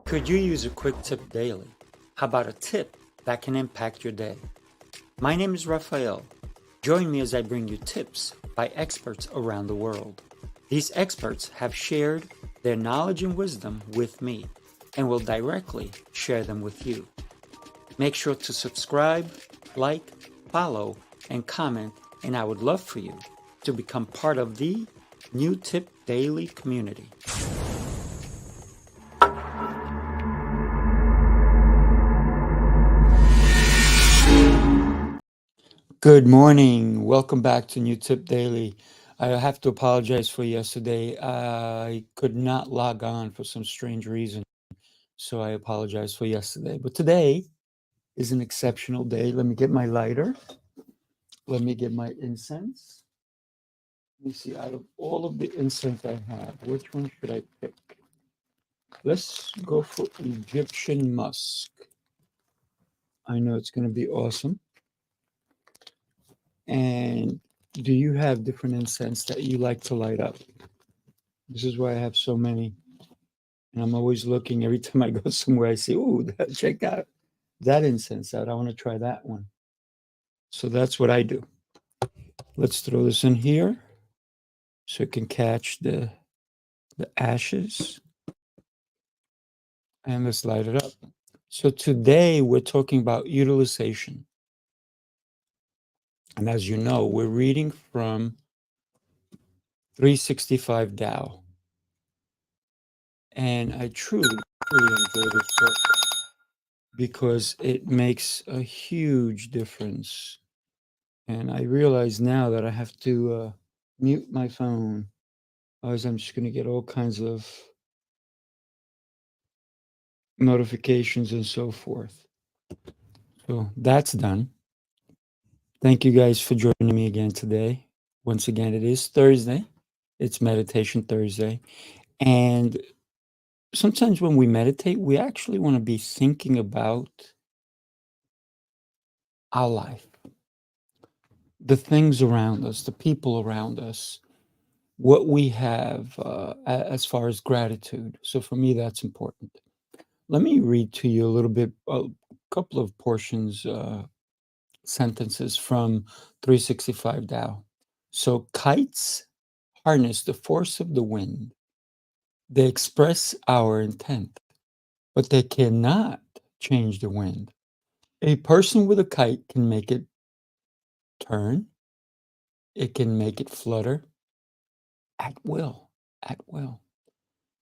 Could you use a quick tip daily? How about a tip that can impact your day? My name is Raphael. Join me as I bring you tips by experts around the world. These experts have shared their knowledge and wisdom with me and will directly share them with you. Make sure to subscribe, like, follow, and comment, and I would love for you to become part of the New Tip Daily community. Good morning. Welcome back to New Tip Daily. I have to apologize for yesterday. I could not log on for some strange reason, so I apologize for yesterday. But today is an exceptional day. Let me get my lighter. Let me get my incense. Let me see, out of all of the incense I have, which one should I pick? Let's go for Egyptian musk. I know it's going to be awesome. And do you have different incense that you like to light up? This is why I have so many. And I'm always looking every time I go somewhere, I see, ooh, check out that incense out. I want to try that one. So that's what I do. Let's throw this in here so it can catch the ashes. And let's light it up. So today we're talking about utilization. And as you know, we're reading from 365 Tao. And I truly enjoy this book because it makes a huge difference. And I realize now that I have to mute my phone, otherwise I'm just going to get all kinds of notifications and so forth. So that's done. Thank you guys for joining me again today. Once again, it is Thursday. It's Meditation Thursday. And sometimes when we meditate, we actually want to be thinking about our life, the things around us, the people around us, what we have as far as gratitude. So for me, that's important. Let me read to you a little bit, a couple of portions, sentences from 365 Tao. So kites harness the force of the wind. They express our intent, but they cannot change the wind. A person with a kite can make it turn. It can make it flutter at will, at will.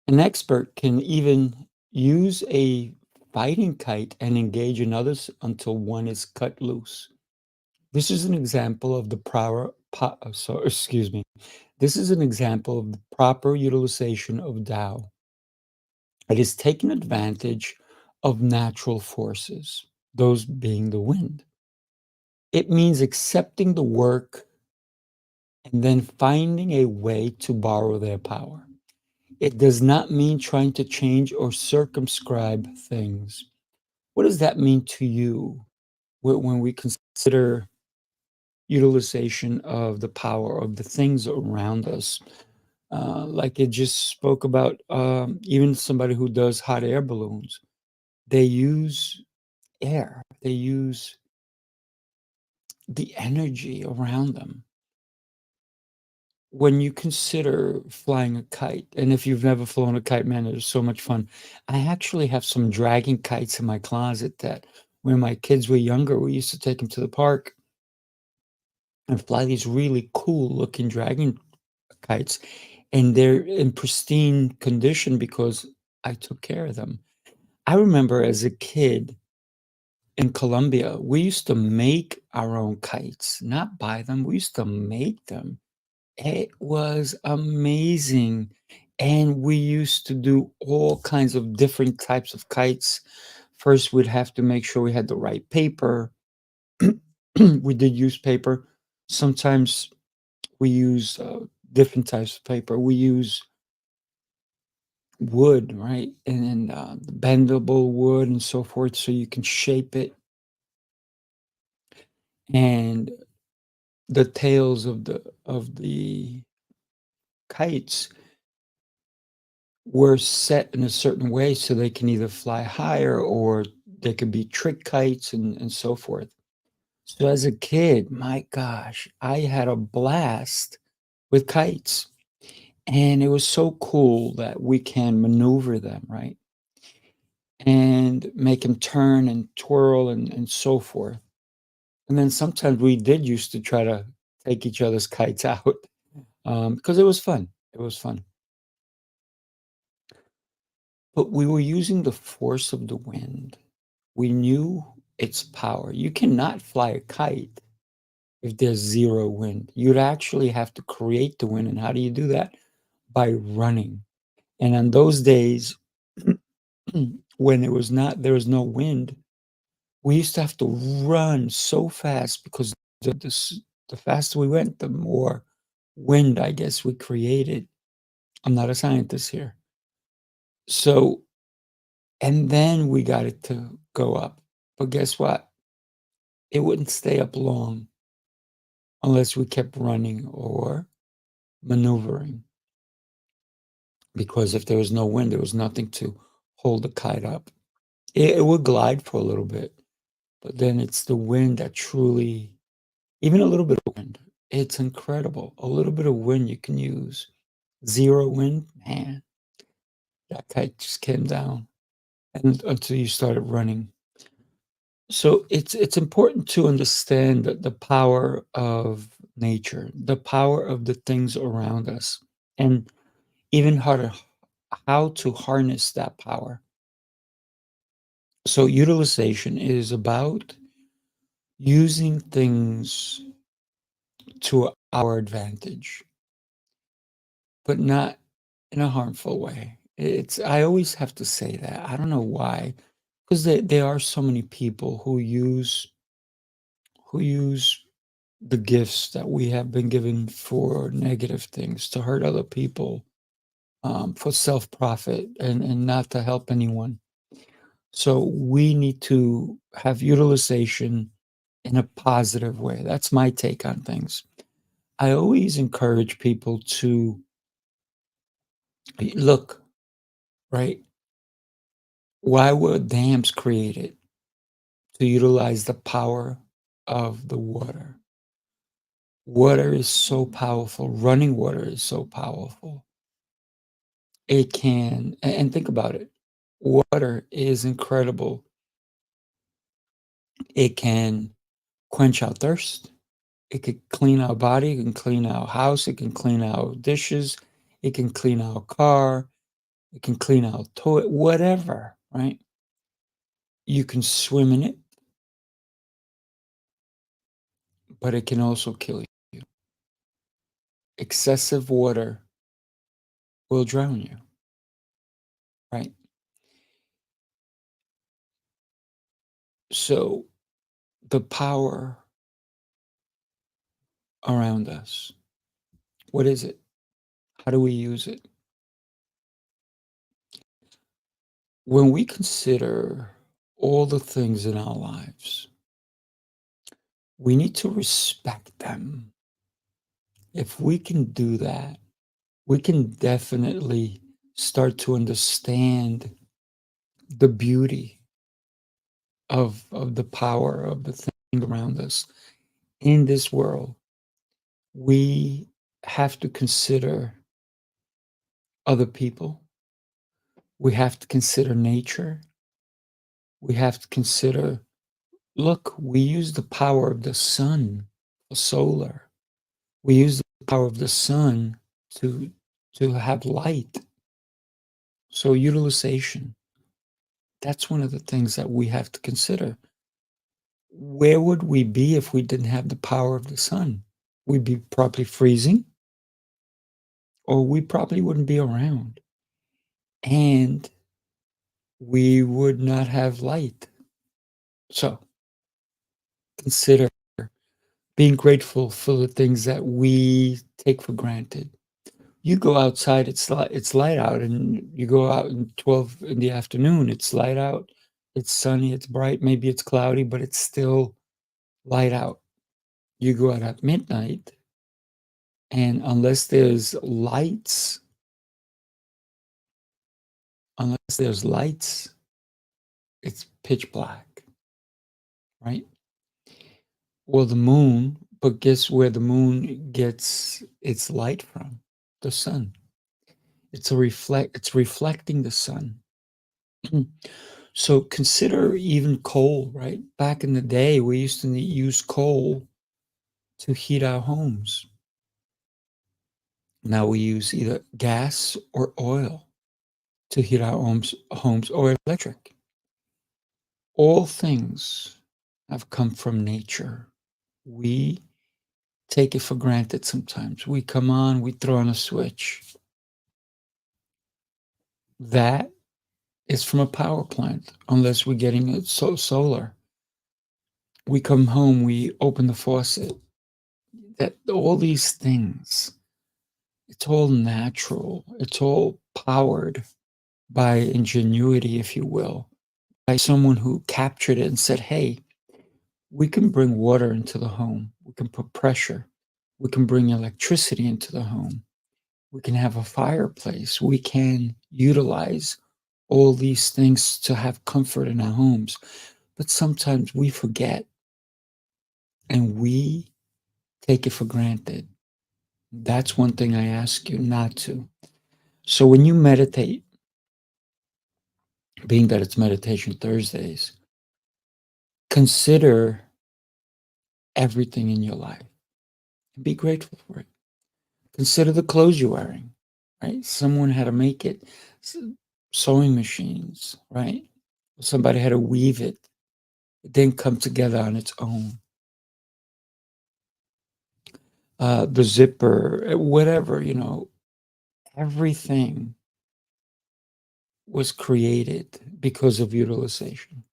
An expert can even use a fighting kite and engage in others until one is cut loose. This is an example of the This is an example of the proper utilization of Tao. It is taking advantage of natural forces, those being the wind. It means accepting the work and then finding a way to borrow their power. It does not mean trying to change or circumscribe things. What does that mean to you when we consider utilization of the power of the things around us? Like it just spoke about, even somebody who does hot air balloons, they use air, they use the energy around them. When you consider flying a kite, and if you've never flown a kite, man, it is so much fun. I actually have some dragon kites in my closet that when my kids were younger, we used to take them to the park and fly these really cool looking dragon kites. And they're in pristine condition because I took care of them. I remember as a kid in Colombia, we used to make our own kites, not buy them. We used to make them. It was amazing. And we used to do all kinds of different types of kites. First, we'd have to make sure we had the right paper. We did use paper. Sometimes we use different types of paper. We use wood, right? And bendable wood and so forth, so you can shape it. And the tails of the kites were set in a certain way so they can either fly higher or they could be trick kites and so forth. So as a kid, my gosh, I had a blast with kites. And it was so cool that we can maneuver them, right? And make them turn and twirl and so forth. And then sometimes we did used to try to take each other's kites out, because it was fun. It was fun. But we were using the force of the wind. We knew its power. You cannot fly a kite if there's 0 wind. You'd actually have to create the wind, and how do you do that? By running. And on those days, when there was no wind, we used to have to run so fast because the faster we went, the more wind, I guess, we created. I'm not a scientist here. So, and then we got it to go up. But guess what? It wouldn't stay up long unless we kept running or maneuvering. Because if there was no wind, there was nothing to hold the kite up. It would glide for a little bit, but then it's the wind that truly, even a little bit of wind, it's incredible. A little bit of wind you can use. 0 wind, man, that kite just came down and until you started running. So it's important to understand the power of nature, the power of the things around us, and even how to harness that power. So utilization is about using things to our advantage, but not in a harmful way. It's I always have to say that. I don't know why, 'cause there are so many people who use the gifts that we have been given for negative things, to hurt other people, for self-profit and not to help anyone. So we need to have utilization in a positive way. That's my take on things. I always encourage people to look, right? Why were dams created? To utilize the power of the water. Water is so powerful. Running water is so powerful. It can, and think about it. Water is incredible. It can quench our thirst. It could clean our body. It can clean our house. It can clean our dishes. It can clean our car. It can clean our toilet, whatever, right? You can swim in it, but it can also kill you. Excessive water will drown you, right? So the power around us, what is it? How do we use it? When we consider all the things in our lives, we need to respect them. If we can do that, we can definitely start to understand the beauty of the power of the thing around us. In this world, we have to consider other people. We have to consider nature. We have to consider, look, we use the power of the sun, the solar. We use the power of the sun to to have light. So utilization, that's one of the things that we have to consider. Where would we be if we didn't have the power of the sun? We'd be probably freezing, or we probably wouldn't be around. And we would not have light. So consider being grateful for the things that we take for granted. You go outside, it's light out, and you go out in 12 in the afternoon, it's light out, it's sunny, it's bright, maybe it's cloudy, but it's still light out. You go out at midnight, and unless there's lights unless there's lights, it's pitch black, right? Well, the moon, but guess where the moon gets its light from? The sun. It's reflecting the sun. So consider even coal, right? Back in the day, we used to use coal to heat our homes. Now we use either gas or oil to heat our homes or electric. All things have come from nature. We take it for granted sometimes. We come on, we throw on a switch. That is from a power plant, unless we're getting it solar. We come home, we open the faucet. That all these things, it's all natural. It's all powered by ingenuity, if you will, by someone who captured it and said, hey, we can bring water into the home. We can put pressure. We can bring electricity into the home. We can have a fireplace. We can utilize all these things to have comfort in our homes. But sometimes we forget and we take it for granted. That's one thing I ask you not to. So when you meditate, being that it's Meditation Thursdays, consider everything in your life and be grateful for it. Consider the clothes you're wearing, right? Someone had to make it. Sewing machines, right? Somebody had to weave it. It didn't come together on its own. The zipper, whatever, everything was created because of utilization.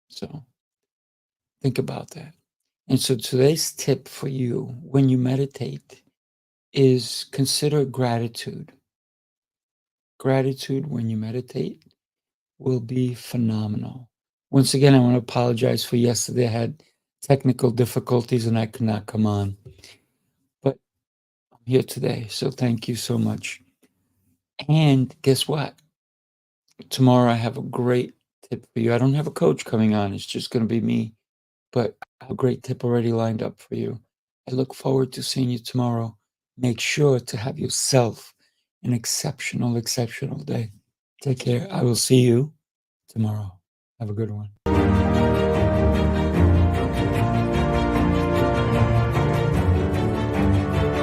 So think about that. And so today's tip for you when you meditate is consider gratitude. Gratitude when you meditate will be phenomenal. Once again, I want to apologize for yesterday. I had technical difficulties and I could not come on, but I'm here today. So thank you so much. And guess what? Tomorrow I have a great tip for you. I don't have a coach coming on. It's just going to be me, but I have a great tip already lined up for you. I look forward to seeing you tomorrow. Make sure to have yourself an exceptional day. Take care. I will see you tomorrow. Have a good one.